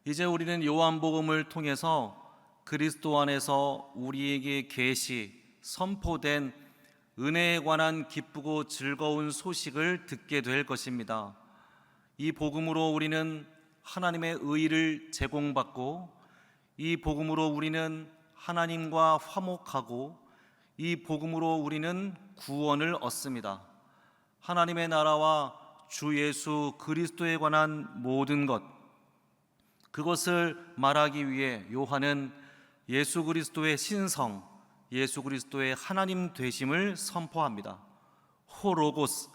이제 우리는 요한복음을 통해서 그리스도 안에서 우리에게 선포된 은혜에 관한 기쁘고 즐거운 소식을 듣게 될 것입니다. 이 복음으로 우리는 하나님의 의를 제공받고, 이 복음으로 우리는 하나님과 화목하고, 이 복음으로 우리는 구원을 얻습니다. 하나님의 나라와 주 예수 그리스도에 관한 모든 것, 그것을 말하기 위해 요한은 예수 그리스도의 신성, 예수 그리스도의 하나님 되심을 선포합니다. 호로고스,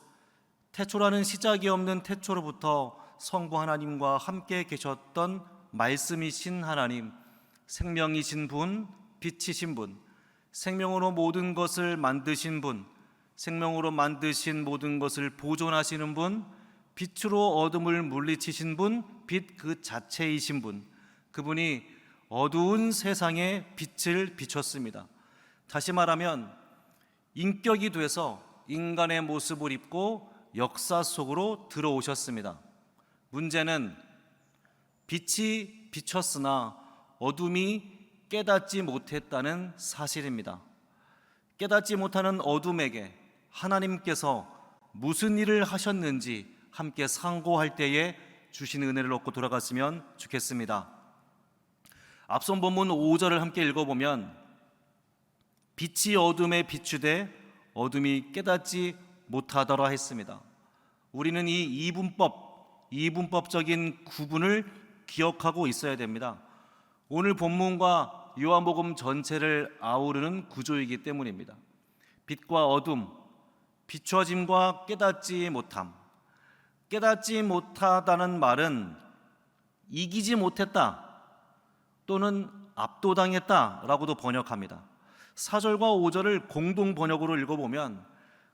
태초라는 시작이 없는 태초로부터 성부 하나님과 함께 계셨던 말씀이신 하나님, 생명이신 분, 빛이신 분, 생명으로 모든 것을 만드신 분, 생명으로 만드신 모든 것을 보존하시는 분, 빛으로 어둠을 물리치신 분, 빛 그 자체이신 분, 그분이 어두운 세상에 빛을 비췄습니다. 다시 말하면 인격이 돼서 인간의 모습을 입고 역사 속으로 들어오셨습니다. 문제는 빛이 비쳤으나 어둠이 깨닫지 못했다는 사실입니다. 깨닫지 못하는 어둠에게 하나님께서 무슨 일을 하셨는지 함께 상고할 때에 주신 은혜를 얻고 돌아갔으면 좋겠습니다. 앞선 본문 5절을 함께 읽어보면 빛이 어둠에 비추되 어둠이 깨닫지 못하더라 했습니다. 우리는 이 이분법적인 구분을 기억하고 있어야 됩니다. 오늘 본문과 요한복음 전체를 아우르는 구조이기 때문입니다. 빛과 어둠, 비춰짐과 깨닫지 못함. 깨닫지 못하다는 말은 이기지 못했다 또는 압도당했다라고도 번역합니다. 4절과 5절을 공동 번역으로 읽어보면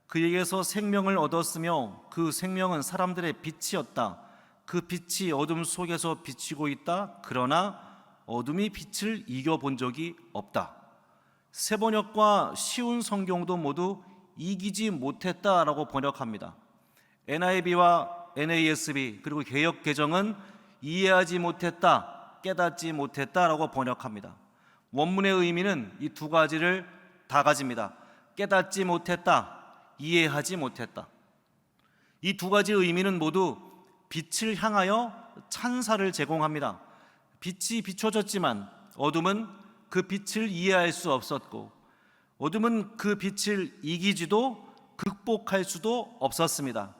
그에게서 생명을 얻었으며 그 생명은 사람들의 빛이었다. 그 빛이 어둠 속에서 비치고 있다. 그러나 어둠이 빛을 이겨본 적이 없다. 세 번역과 쉬운 성경도 모두 이기지 못했다라고 번역합니다. NIV와 NASB 그리고 개역 개정은 이해하지 못했다, 깨닫지 못했다라고 번역합니다. 원문의 의미는 이 두 가지를 다 가집니다. 깨닫지 못했다, 이해하지 못했다. 이 두 가지 의미는 모두 빛을 향하여 찬사를 제공합니다. 빛이 비춰졌지만 어둠은 그 빛을 이해할 수 없었고, 어둠은 그 빛을 이기지도 극복할 수도 없었습니다.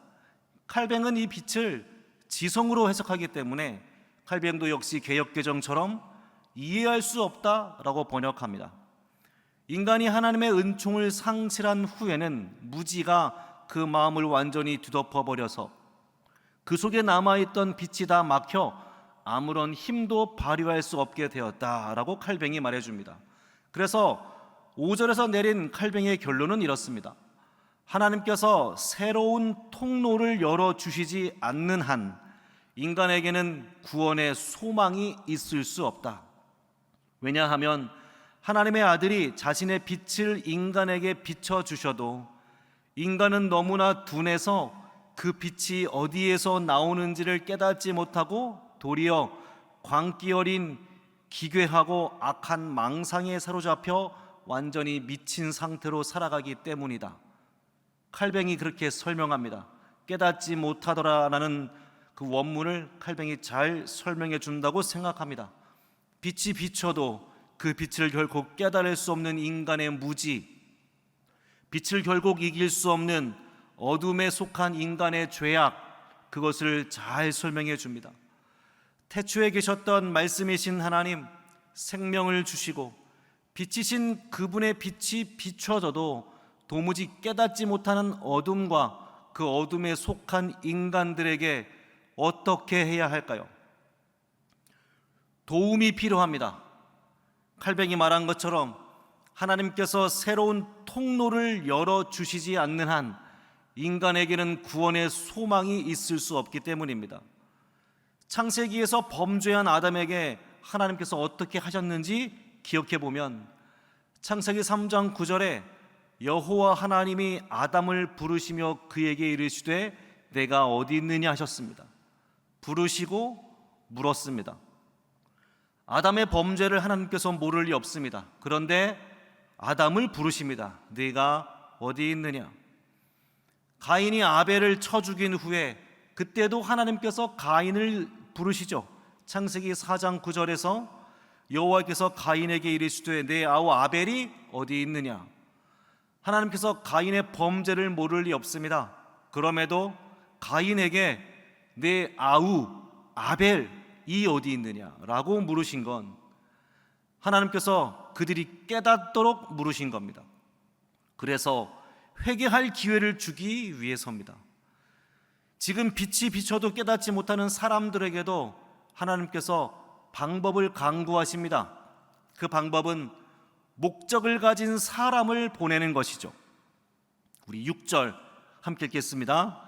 칼뱅은 이 빛을 지성으로 해석하기 때문에 칼뱅도 역시 개역개정처럼 이해할 수 없다라고 번역합니다. 인간이 하나님의 은총을 상실한 후에는 무지가 그 마음을 완전히 뒤덮어버려서 그 속에 남아있던 빛이 다 막혀 아무런 힘도 발휘할 수 없게 되었다라고 칼뱅이 말해줍니다. 그래서 5절에서 내린 칼뱅의 결론은 이렇습니다. 하나님께서 새로운 통로를 열어주시지 않는 한 인간에게는 구원의 소망이 있을 수 없다. 왜냐하면 하나님의 아들이 자신의 빛을 인간에게 비춰주셔도 인간은 너무나 둔해서 그 빛이 어디에서 나오는지를 깨닫지 못하고 도리어 광기 어린 기괴하고 악한 망상에 사로잡혀 완전히 미친 상태로 살아가기 때문이다. 칼뱅이 그렇게 설명합니다. 깨닫지 못하더라라는 그 원문을 칼뱅이 잘 설명해 준다고 생각합니다. 빛이 비춰도 그 빛을 결국 깨달을 수 없는 인간의 무지, 빛을 결국 이길 수 없는 어둠에 속한 인간의 죄악, 그것을 잘 설명해 줍니다. 태초에 계셨던 말씀이신 하나님, 생명을 주시고 빛이신 그분의 빛이 비춰져도 도무지 깨닫지 못하는 어둠과 그 어둠에 속한 인간들에게 어떻게 해야 할까요? 도움이 필요합니다. 칼뱅이 말한 것처럼 하나님께서 새로운 통로를 열어주시지 않는 한 인간에게는 구원의 소망이 있을 수 없기 때문입니다. 창세기에서 범죄한 아담에게 하나님께서 어떻게 하셨는지 기억해 보면 창세기 3장 9절에 여호와 하나님이 아담을 부르시며 그에게 이르시되 내가 어디 있느냐 하셨습니다. 부르시고 물었습니다. 아담의 범죄를 하나님께서 모를 리 없습니다. 그런데 아담을 부르십니다. 네가 어디 있느냐? 가인이 아벨을 쳐 죽인 후에 그때도 하나님께서 가인을 부르시죠. 창세기 4장 9절에서 여호와께서 가인에게 이르시되 내 아우 아벨이 어디 있느냐? 하나님께서 가인의 범죄를 모를 리 없습니다. 그럼에도 가인에게 내 아우 아벨이 어디 있느냐라고 물으신 건 하나님께서 그들이 깨닫도록 물으신 겁니다. 그래서 회개할 기회를 주기 위해서입니다. 지금 빛이 비춰도 깨닫지 못하는 사람들에게도 하나님께서 방법을 강구하십니다. 그 방법은 목적을 가진 사람을 보내는 것이죠. 우리 6절 함께 읽겠습니다.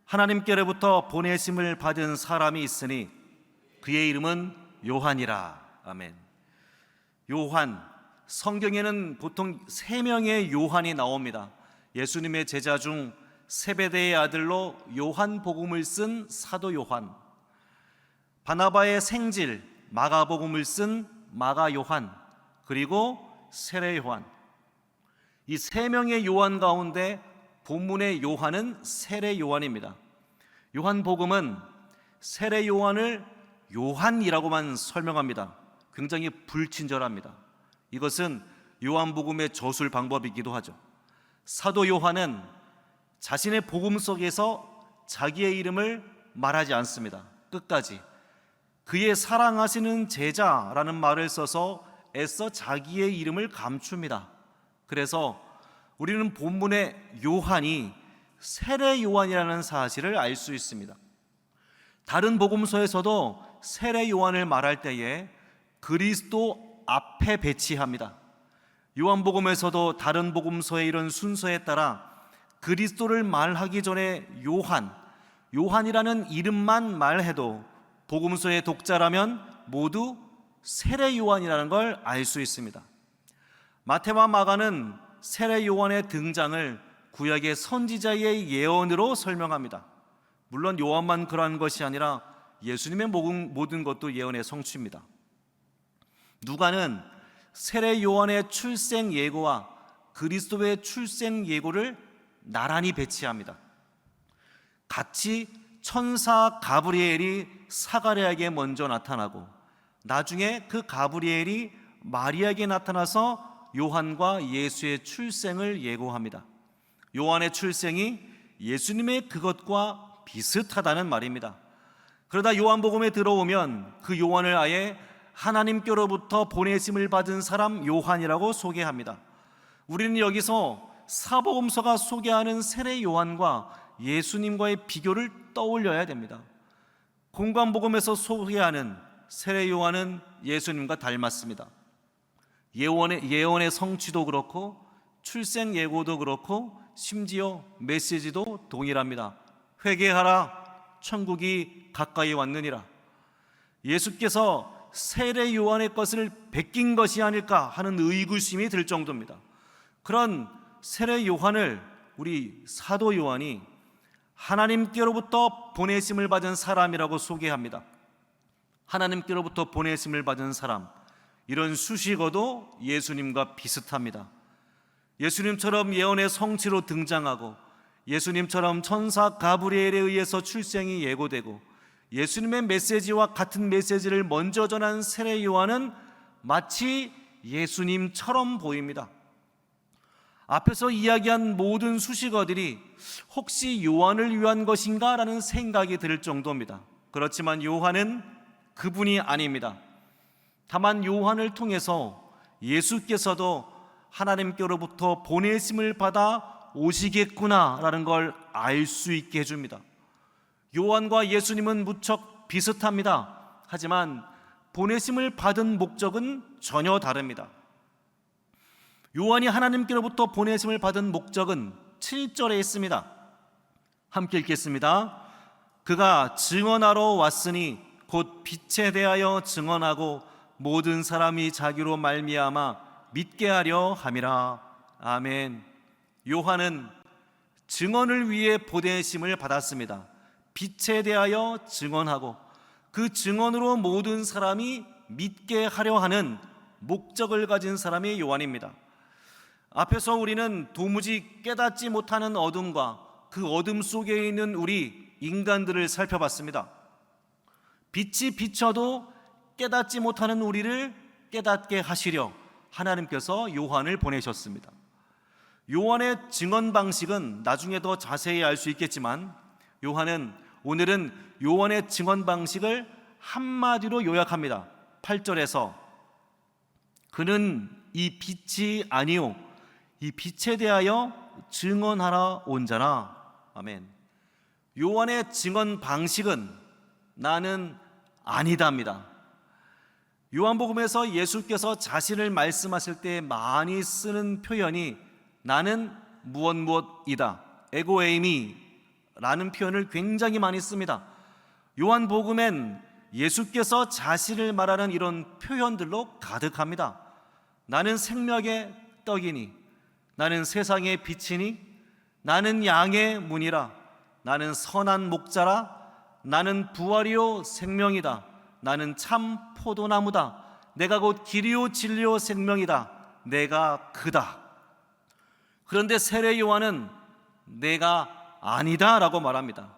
하나님께로부터 보내심을 받은 사람이 있으니 그의 이름은 요한이라. 아멘. 요한, 성경에는 보통 3명의 요한이 나옵니다. 예수님의 제자 중 세베대의 아들로 요한복음을 쓴 사도 요한, 바나바의 생질 마가복음을 쓴 마가 요한, 그리고 세례 요한. 이 3명의 요한 가운데 본문의 요한은 세례 요한입니다. 요한복음은 세례 요한을 요한이라고만 설명합니다. 굉장히 불친절합니다. 이것은 요한복음의 저술 방법이기도 하죠. 사도 요한은 자신의 복음 속에서 자기의 이름을 말하지 않습니다. 끝까지 그의 사랑하시는 제자라는 말을 써서 애써 자기의 이름을 감춥니다. 그래서 우리는 본문의 요한이 세례 요한이라는 사실을 알 수 있습니다. 다른 복음서에서도 세례 요한을 말할 때에 그리스도 앞에 배치합니다. 요한복음에서도 다른 복음서의 이런 순서에 따라 그리스도를 말하기 전에 요한이라는 이름만 말해도 복음서의 독자라면 모두 세례 요한이라는 걸 알 수 있습니다. 마태와 마가는 세례 요한의 등장을 구약의 선지자의 예언으로 설명합니다. 물론 요한만 그러한 것이 아니라 예수님의 모든 것도 예언의 성취입니다. 누가는 세례 요한의 출생 예고와 그리스도의 출생 예고를 나란히 배치합니다. 같이 천사 가브리엘이 사가랴에게 먼저 나타나고 나중에 그 가브리엘이 마리아에게 나타나서 요한과 예수의 출생을 예고합니다. 요한의 출생이 예수님의 그것과 비슷하다는 말입니다. 그러다 요한복음에 들어오면 그 요한을 아예 하나님께로부터 보내심을 받은 사람 요한이라고 소개합니다. 우리는 여기서 사복음서가 소개하는 세례 요한과 예수님과의 비교를 떠올려야 됩니다. 공관복음에서 소개하는 세례 요한은 예수님과 닮았습니다. 예언의 성취도 그렇고 출생 예고도 그렇고 심지어 메시지도 동일합니다. 회개하라, 천국이 가까이 왔느니라. 예수께서 세례 요한의 것을 베낀 것이 아닐까 하는 의구심이 들 정도입니다. 그런 세례 요한을 우리 사도 요한이 하나님께로부터 보내심을 받은 사람이라고 소개합니다. 하나님께로부터 보내심을 받은 사람, 이런 수식어도 예수님과 비슷합니다. 예수님처럼 예언의 성취로 등장하고 예수님처럼 천사 가브리엘에 의해서 출생이 예고되고 예수님의 메시지와 같은 메시지를 먼저 전한 세례 요한은 마치 예수님처럼 보입니다. 앞에서 이야기한 모든 수식어들이 혹시 요한을 위한 것인가 라는 생각이 들 정도입니다. 그렇지만 요한은 그분이 아닙니다. 다만 요한을 통해서 예수께서도 하나님께로부터 보내심을 받아 오시겠구나라는 걸 알 수 있게 해줍니다. 요한과 예수님은 무척 비슷합니다. 하지만 보내심을 받은 목적은 전혀 다릅니다. 요한이 하나님께로부터 보내심을 받은 목적은 7절에 있습니다. 함께 읽겠습니다. 그가 증언하러 왔으니 곧 빛에 대하여 증언하고 모든 사람이 자기로 말미암아 믿게 하려 함이라. 아멘. 요한은 증언을 위해 보내심을 받았습니다. 빛에 대하여 증언하고 그 증언으로 모든 사람이 믿게 하려 하는 목적을 가진 사람이 요한입니다. 앞에서 우리는 도무지 깨닫지 못하는 어둠과 그 어둠 속에 있는 우리 인간들을 살펴봤습니다. 빛이 비춰도 깨닫지 못하는 우리를 깨닫게 하시려 하나님께서 요한을 보내셨습니다. 요한의 증언 방식은 나중에 더 자세히 알 수 있겠지만 오늘은 요한의 증언 방식을 한마디로 요약합니다. 8절에서 그는 이 빛이 아니요 이 빛에 대하여 증언하러 온 자라. 아멘. 요한의 증언 방식은 나는 아니다입니다. 요한복음에서 예수께서 자신을 말씀하실 때 많이 쓰는 표현이 나는 무엇이다, 에고에이미 라는 표현을 굉장히 많이 씁니다. 요한복음엔 예수께서 자신을 말하는 이런 표현들로 가득합니다. 나는 생명의 떡이니, 나는 세상의 빛이니, 나는 양의 문이라, 나는 선한 목자라, 나는 부활이요 생명이다, 나는 참 포도나무다, 내가 곧 길이요 진리요 생명이다, 내가 그다. 그런데 세례 요한은 내가 아니다 라고 말합니다.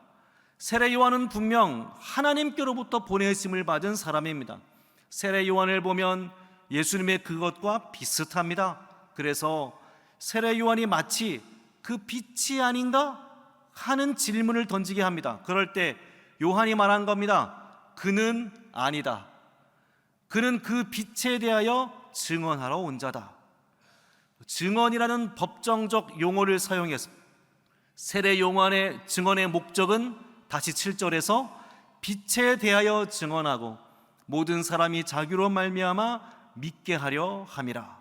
세례 요한은 분명 하나님께로부터 보내심을 받은 사람입니다. 세례 요한을 보면 예수님의 그것과 비슷합니다. 그래서 세례 요한이 마치 그 빛이 아닌가 하는 질문을 던지게 합니다. 그럴 때 요한이 말한 겁니다. 그는 아니다. 그는 그 빛에 대하여 증언하러 온 자다. 증언이라는 법정적 용어를 사용했습니다. 세례 요한의 증언의 목적은 다시 7절에서 빛에 대하여 증언하고 모든 사람이 자기로 말미암아 믿게 하려 함이라.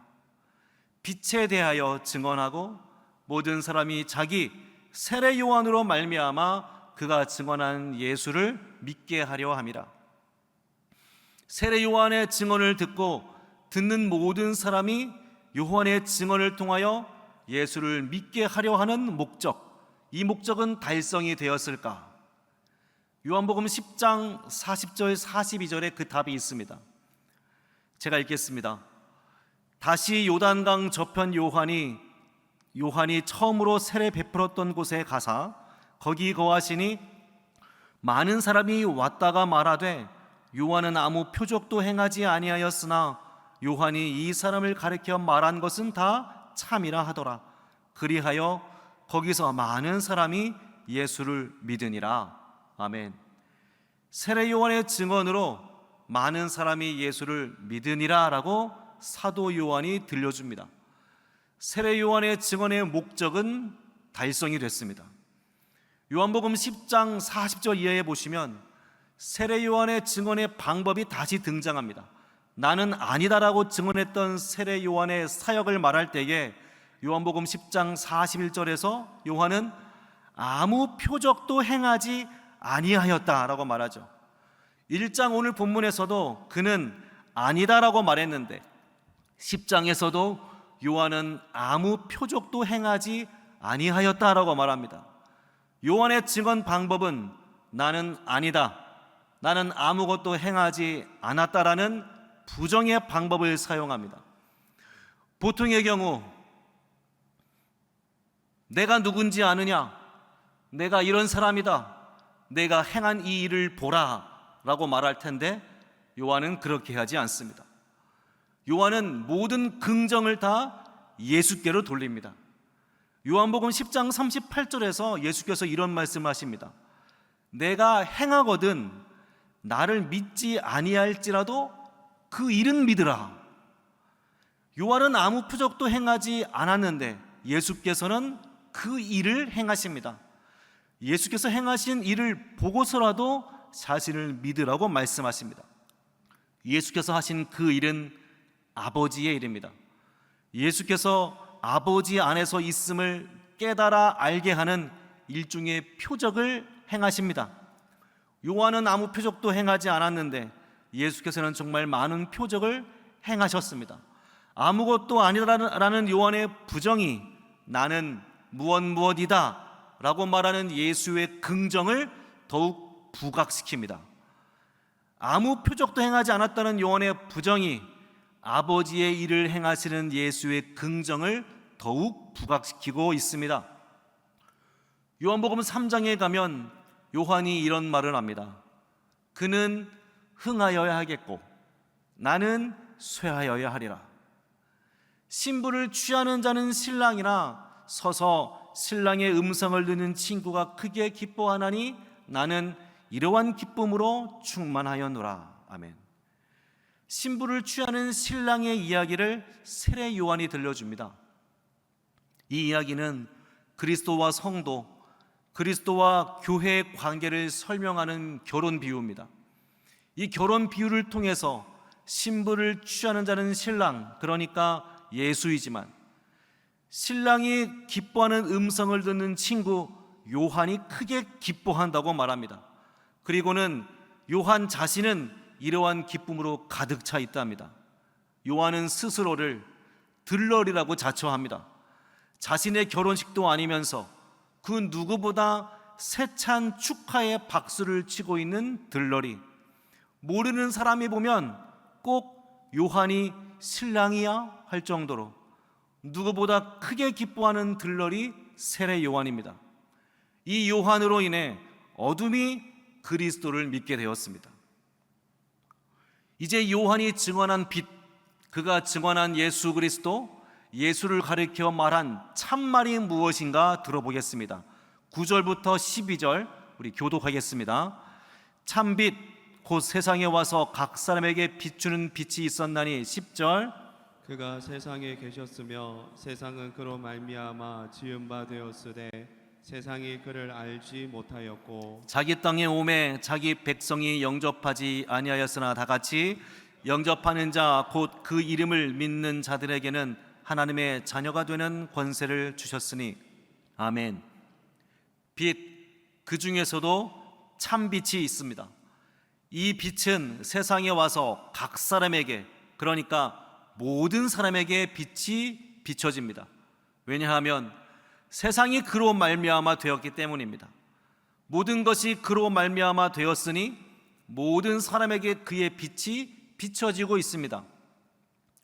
빛에 대하여 증언하고 모든 사람이 자기 세례 요한으로 말미암아 그가 증언한 예수를 믿게 하려 함이라. 세례 요한의 증언을 듣는 모든 사람이 요한의 증언을 통하여 예수를 믿게 하려 하는 목적, 이 목적은 달성이 되었을까? 요한복음 10장 40절 42절에 그 답이 있습니다. 제가 읽겠습니다. 다시 요단강 저편 요한이 처음으로 세례 베풀었던 곳에 가사 거기 거하시니 많은 사람이 왔다가 말하되 요한은 아무 표적도 행하지 아니하였으나 요한이 이 사람을 가리켜 말한 것은 다 참이라 하더라. 그리하여 거기서 많은 사람이 예수를 믿으니라. 아멘. 세례 요한의 증언으로 많은 사람이 예수를 믿으니라 라고 사도 요한이 들려줍니다. 세례 요한의 증언의 목적은 달성이 됐습니다. 요한복음 10장 40절 이하에 보시면 세례 요한의 증언의 방법이 다시 등장합니다. 나는 아니다라고 증언했던 세례 요한의 사역을 말할 때에 요한복음 10장 41절에서 요한은 아무 표적도 행하지 아니하였다라고 말하죠. 1장 오늘 본문에서도 그는 아니다라고 말했는데 10장에서도 요한은 아무 표적도 행하지 아니하였다라고 말합니다. 요한의 증언 방법은 나는 아니다, 나는 아무것도 행하지 않았다라는 부정의 방법을 사용합니다. 보통의 경우 내가 누군지 아느냐, 내가 이런 사람이다, 내가 행한 이 일을 보라 라고 말할 텐데 요한은 그렇게 하지 않습니다. 요한은 모든 긍정을 다 예수께로 돌립니다. 요한복음 10장 38절에서 예수께서 이런 말씀하십니다. 내가 행하거든 나를 믿지 아니할지라도 그 일은 믿으라. 요한은 아무 표적도 행하지 않았는데 예수께서는 그 일을 행하십니다. 예수께서 행하신 일을 보고서라도 자신을 믿으라고 말씀하십니다. 예수께서 하신 그 일은 아버지의 일입니다. 예수께서 아버지 안에서 있음을 깨달아 알게 하는 일종의 표적을 행하십니다. 요한은 아무 표적도 행하지 않았는데 예수께서는 정말 많은 표적을 행하셨습니다. 아무것도 아니라는 요한의 부정이 나는 무엇이다 라고 말하는 예수의 긍정을 더욱 부각시킵니다. 아무 표적도 행하지 않았다는 요한의 부정이 아버지의 일을 행하시는 예수의 긍정을 더욱 부각시키고 있습니다. 요한복음 3장에 가면 요한이 이런 말을 합니다. 그는 흥하여야 하겠고 나는 쇠하여야 하리라. 신부를 취하는 자는 신랑이라 서서 신랑의 음성을 듣는 친구가 크게 기뻐하나니 나는 이러한 기쁨으로 충만하였노라. 아멘. 신부를 취하는 신랑의 이야기를 세례 요한이 들려줍니다. 이 이야기는 그리스도와 성도, 그리스도와 교회의 관계를 설명하는 결혼 비유입니다. 이 결혼 비유를 통해서 신부를 취하는 자는 신랑, 그러니까 예수이지만 신랑이 기뻐하는 음성을 듣는 친구 요한이 크게 기뻐한다고 말합니다. 그리고는 요한 자신은 이러한 기쁨으로 가득 차 있답니다. 요한은 스스로를 들러리라고 자처합니다. 자신의 결혼식도 아니면서 그 누구보다 세찬 축하의 박수를 치고 있는 들러리. 모르는 사람이 보면 꼭 요한이 신랑이야 할 정도로 누구보다 크게 기뻐하는 들러리 세례 요한입니다. 이 요한으로 인해 어둠이 그리스도를 믿게 되었습니다. 이제 요한이 증언한 빛, 그가 증언한 예수 그리스도, 예수를 가리켜 말한 참말이 무엇인가 들어보겠습니다. 9절부터 12절 우리 교독하겠습니다. 참빛 곧 세상에 와서 각 사람에게 비추는 빛이 있었나니. 10절 그가 세상에 계셨으며 세상은 그로 말미암아 지은 바 되었으되 세상이 그를 알지 못하였고 자기 땅에 오매 자기 백성이 영접하지 아니하였으나 다 같이 영접하는 자 곧 그 이름을 믿는 자들에게는 하나님의 자녀가 되는 권세를 주셨으니. 아멘. 빛, 그 중에서도 참빛이 있습니다. 이 빛은 세상에 와서 각 사람에게, 그러니까 모든 사람에게 빛이 비춰집니다. 왜냐하면 세상이 그로 말미암아 되었기 때문입니다. 모든 것이 그로 말미암아 되었으니 모든 사람에게 그의 빛이 비춰지고 있습니다.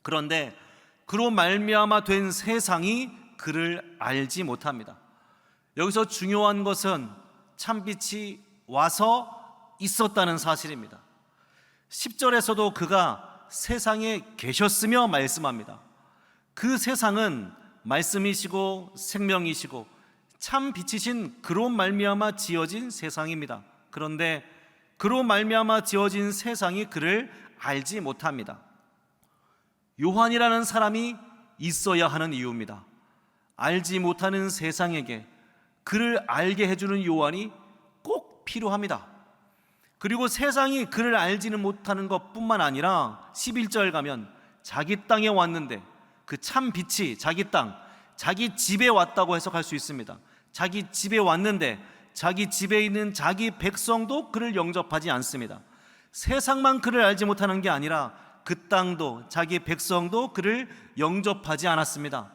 그런데 그로 말미암아 된 세상이 그를 알지 못합니다. 여기서 중요한 것은 참빛이 와서 있었다는 사실입니다. 10절에서도 그가 세상에 계셨으며 말씀합니다. 그 세상은 말씀이시고 생명이시고 참 빛이신 그로 말미암아 지어진 세상입니다. 그런데 그로 말미암아 지어진 세상이 그를 알지 못합니다. 요한이라는 사람이 있어야 하는 이유입니다. 알지 못하는 세상에게 그를 알게 해주는 요한이 꼭 필요합니다. 그리고 세상이 그를 알지는 못하는 것뿐만 아니라 11절 가면 자기 땅에 왔는데 그 참 빛이 자기 땅, 자기 집에 왔다고 해석할 수 있습니다. 자기 집에 왔는데 자기 집에 있는 자기 백성도 그를 영접하지 않습니다. 세상만 그를 알지 못하는 게 아니라 그 땅도 자기 백성도 그를 영접하지 않았습니다.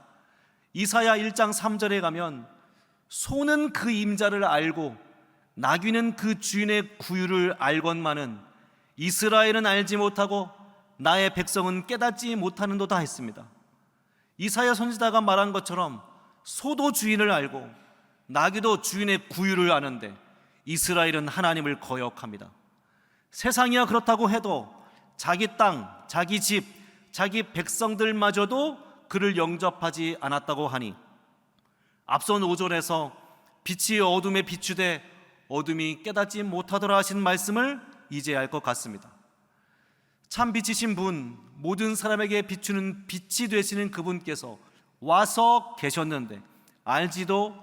이사야 1장 3절에 가면 소는 그 임자를 알고 나귀는 그 주인의 구유를 알건만은 이스라엘은 알지 못하고 나의 백성은 깨닫지 못하는도다 했습니다. 이사야 선지자가 말한 것처럼 소도 주인을 알고 나귀도 주인의 구유를 아는데 이스라엘은 하나님을 거역합니다. 세상이야 그렇다고 해도 자기 땅, 자기 집, 자기 백성들마저도 그를 영접하지 않았다고 하니 앞선 5절에서 빛이 어둠에 비추되 어둠이 깨닫지 못하더라 하신 말씀을 이제 알 것 같습니다. 참 빛이신 분, 모든 사람에게 비추는 빛이 되시는 그분께서 와서 계셨는데 알지도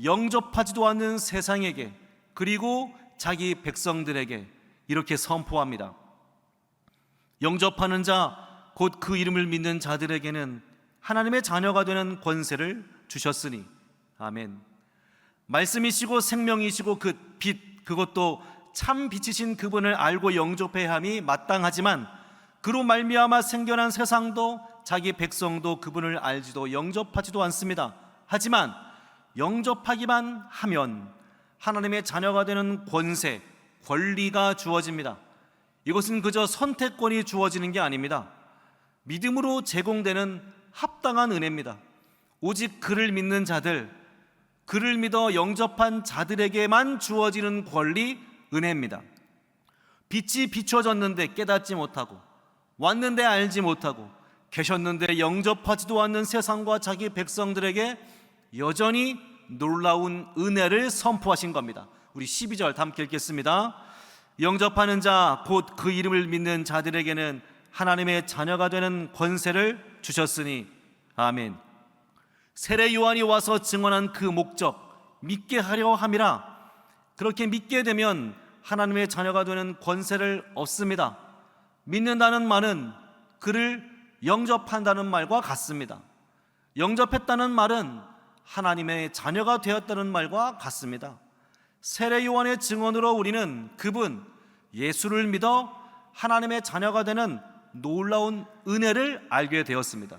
영접하지도 않는 세상에게 그리고 자기 백성들에게 이렇게 선포합니다. 영접하는 자, 곧 그 이름을 믿는 자들에게는 하나님의 자녀가 되는 권세를 주셨으니. 아멘. 말씀이시고 생명이시고 그 빛, 그것도 참 빛이신 그분을 알고 영접해야 함이 마땅하지만 그로 말미암아 생겨난 세상도 자기 백성도 그분을 알지도 영접하지도 않습니다. 하지만 영접하기만 하면 하나님의 자녀가 되는 권세, 권리가 주어집니다. 이것은 그저 선택권이 주어지는 게 아닙니다. 믿음으로 제공되는 합당한 은혜입니다. 오직 그를 믿는 자들, 그를 믿어 영접한 자들에게만 주어지는 권리, 은혜입니다. 빛이 비춰졌는데 깨닫지 못하고, 왔는데 알지 못하고, 계셨는데 영접하지도 않는 세상과 자기 백성들에게 여전히 놀라운 은혜를 선포하신 겁니다. 우리 12절 함께 읽겠습니다. 영접하는 자, 곧 그 이름을 믿는 자들에게는 하나님의 자녀가 되는 권세를 주셨으니. 아멘. 세례 요한이 와서 증언한 그 목적, 믿게 하려 함이라. 그렇게 믿게 되면 하나님의 자녀가 되는 권세를 얻습니다. 믿는다는 말은 그를 영접한다는 말과 같습니다. 영접했다는 말은 하나님의 자녀가 되었다는 말과 같습니다. 세례 요한의 증언으로 우리는 그분 예수를 믿어 하나님의 자녀가 되는 놀라운 은혜를 알게 되었습니다.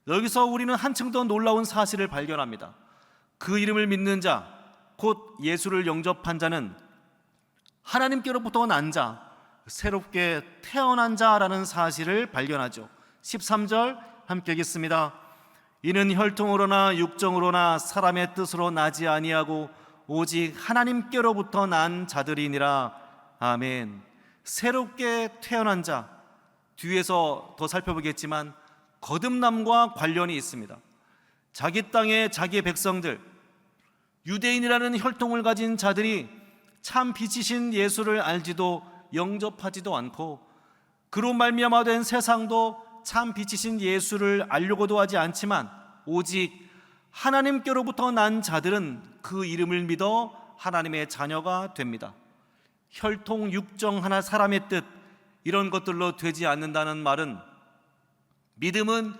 여기서 우리는 한층 더 놀라운 사실을 발견합니다. 그 이름을 믿는 자, 곧 예수를 영접한 자는 하나님께로부터 난 자, 새롭게 태어난 자라는 사실을 발견하죠. 13절 함께 읽겠습니다. 이는 혈통으로나 육정으로나 사람의 뜻으로 나지 아니하고 오직 하나님께로부터 난 자들이니라. 아멘. 새롭게 태어난 자, 뒤에서 더 살펴보겠지만 거듭남과 관련이 있습니다. 자기 땅의 자기 백성들, 유대인이라는 혈통을 가진 자들이 참 빛이신 예수를 알지도 영접하지도 않고, 그로 말미암아 된 세상도 참 빛이신 예수를 알려고도 하지 않지만 오직 하나님께로부터 난 자들은 그 이름을 믿어 하나님의 자녀가 됩니다. 혈통, 육정, 하나, 사람의 뜻, 이런 것들로 되지 않는다는 말은 믿음은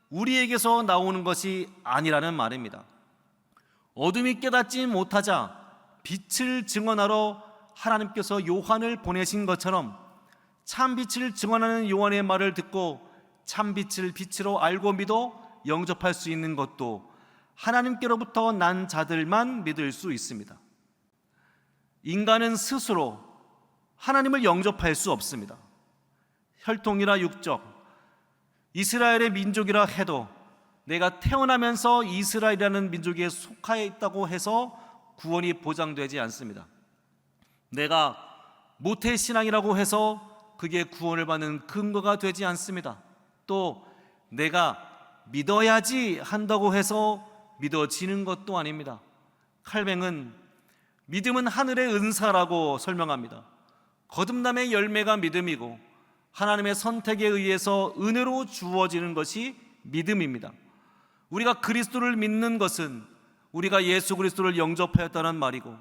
우리에게서 나오는 것이 아니라는 말입니다. 어둠이 깨닫지 못하자 빛을 증언하러 하나님께서 요한을 보내신 것처럼 참 빛을 증언하는 요한의 말을 듣고 참 빛을 빛으로 알고 믿어 영접할 수 있는 것도 하나님께로부터 난 자들만 믿을 수 있습니다. 인간은 스스로 하나님을 영접할 수 없습니다. 혈통이나 육적, 이스라엘의 민족이라 해도 내가 태어나면서 이스라엘이라는 민족에 속해 있다고 해서 구원이 보장되지 않습니다. 내가 모태신앙이라고 해서 그게 구원을 받는 근거가 되지 않습니다. 또 내가 믿어야지 한다고 해서 믿어지는 것도 아닙니다. 칼뱅은 믿음은 하늘의 은사라고 설명합니다. 거듭남의 열매가 믿음이고 하나님의 선택에 의해서 은혜로 주어지는 것이 믿음입니다. 우리가 그리스도를 믿는 것은 우리가 예수 그리스도를 영접하였다는 말이고,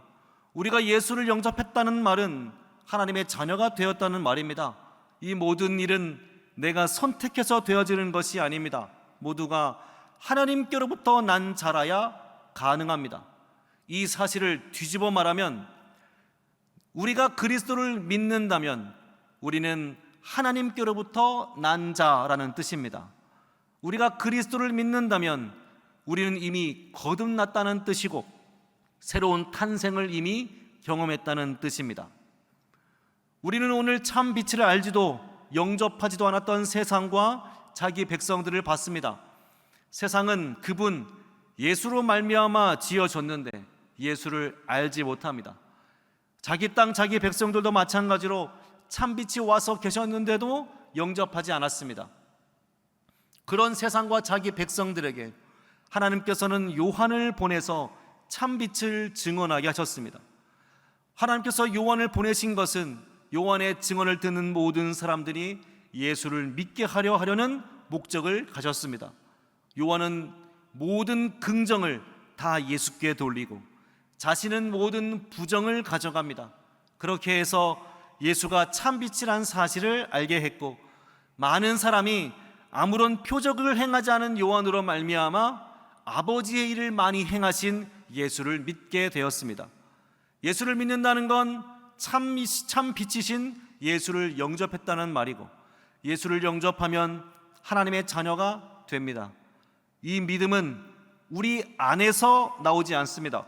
우리가 예수를 영접했다는 말은 하나님의 자녀가 되었다는 말입니다. 이 모든 일은 내가 선택해서 되어지는 것이 아닙니다. 모두가 하나님께로부터 난 자라야 가능합니다. 이 사실을 뒤집어 말하면 우리가 그리스도를 믿는다면 우리는 하나님께로부터 난 자라는 뜻입니다. 우리가 그리스도를 믿는다면 우리는 이미 거듭났다는 뜻이고 새로운 탄생을 이미 경험했다는 뜻입니다. 우리는 오늘 참 빛을 알지도 영접하지도 않았던 세상과 자기 백성들을 봤습니다. 세상은 그분 예수로 말미암아 지어졌는데 예수를 알지 못합니다. 자기 땅 자기 백성들도 마찬가지로 참 빛이 와서 계셨는데도 영접하지 않았습니다. 그런 세상과 자기 백성들에게 하나님께서는 요한을 보내서 참 빛을 증언하게 하셨습니다. 하나님께서 요한을 보내신 것은 요한의 증언을 듣는 모든 사람들이 예수를 믿게 하려는 목적을 가졌습니다. 요한은 모든 긍정을 다 예수께 돌리고 자신은 모든 부정을 가져갑니다. 그렇게 해서 예수가 참 빛이란 사실을 알게 했고, 많은 사람이 아무런 표적을 행하지 않은 요한으로 말미암아 아버지의 일을 많이 행하신 예수를 믿게 되었습니다. 예수를 믿는다는 건 참 빛이신 예수를 영접했다는 말이고, 예수를 영접하면 하나님의 자녀가 됩니다. 이 믿음은 우리 안에서 나오지 않습니다.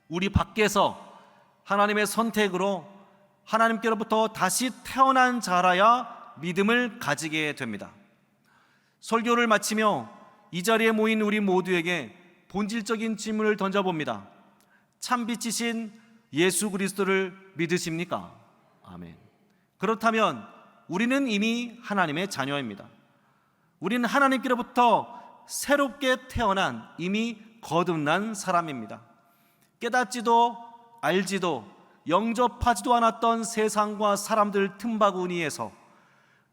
우리 밖에서 하나님의 선택으로 하나님께로부터 다시 태어난 자라야 믿음을 가지게 됩니다. 설교를 마치며 이 자리에 모인 우리 모두에게 본질적인 질문을 던져봅니다. 참빛이신 예수 그리스도를 믿으십니까? 아멘. 그렇다면 우리는 이미 하나님의 자녀입니다. 우리는 하나님께로부터 새롭게 태어난 이미 거듭난 사람입니다. 깨닫지도 알지도 영접하지도 않았던 세상과 사람들 틈바구니에서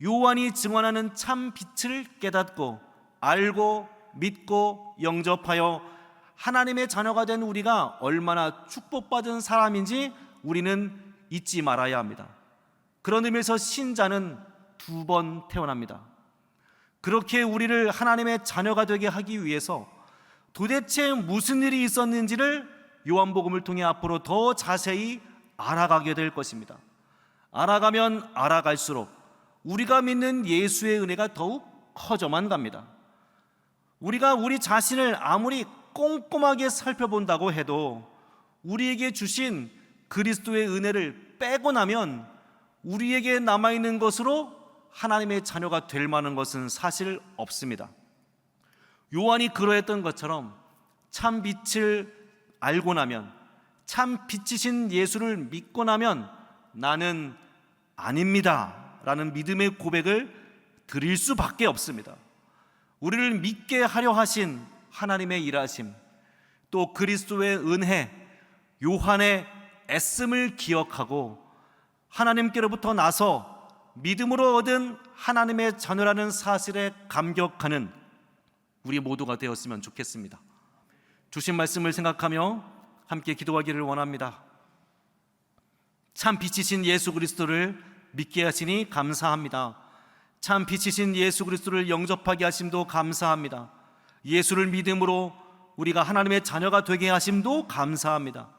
요한이 증언하는 참 빛을 깨닫고 알고 믿고 영접하여 하나님의 자녀가 된 우리가 얼마나 축복받은 사람인지 우리는 잊지 말아야 합니다. 그런 의미에서 신자는 2번 태어납니다. 그렇게 우리를 하나님의 자녀가 되게 하기 위해서 도대체 무슨 일이 있었는지를 요한복음을 통해 앞으로 더 자세히 알아가게 될 것입니다. 알아가면 알아갈수록 우리가 믿는 예수의 은혜가 더욱 커져만 갑니다. 우리가 우리 자신을 아무리 꼼꼼하게 살펴본다고 해도 우리에게 주신 그리스도의 은혜를 빼고 나면 우리에게 남아있는 것으로 하나님의 자녀가 될 만한 것은 사실 없습니다. 요한이 그러했던 것처럼 참 빛을 알고 나면, 참 빛이신 예수를 믿고 나면 나는 아닙니다 라는 믿음의 고백을 드릴 수밖에 없습니다. 우리를 믿게 하려 하신 하나님의 일하심, 또 그리스도의 은혜, 요한의 애씀을 기억하고 하나님께로부터 나서 믿음으로 얻은 하나님의 자녀라는 사실에 감격하는 우리 모두가 되었으면 좋겠습니다. 주신 말씀을 생각하며 함께 기도하기를 원합니다. 참 빛이신 예수 그리스도를 믿게 하시니 감사합니다. 참 빛이신 예수 그리스도를 영접하게 하심도 감사합니다. 예수를 믿음으로 우리가 하나님의 자녀가 되게 하심도 감사합니다.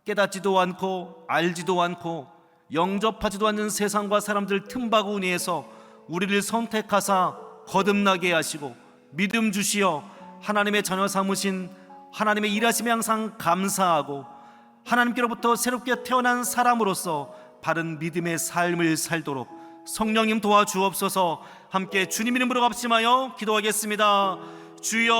깨닫지도 않고 알지도 않고 영접하지도 않는 세상과 사람들 틈바구니에서 우리를 선택하사 거듭나게 하시고 믿음 주시어 하나님의 자녀 삼으신 하나님의 일하심에 항상 감사하고 하나님께로부터 새롭게 태어난 사람으로서 바른 믿음의 삶을 살도록 성령님 도와주옵소서. 함께 주님 이름으로 합심하여 기도하겠습니다. 주여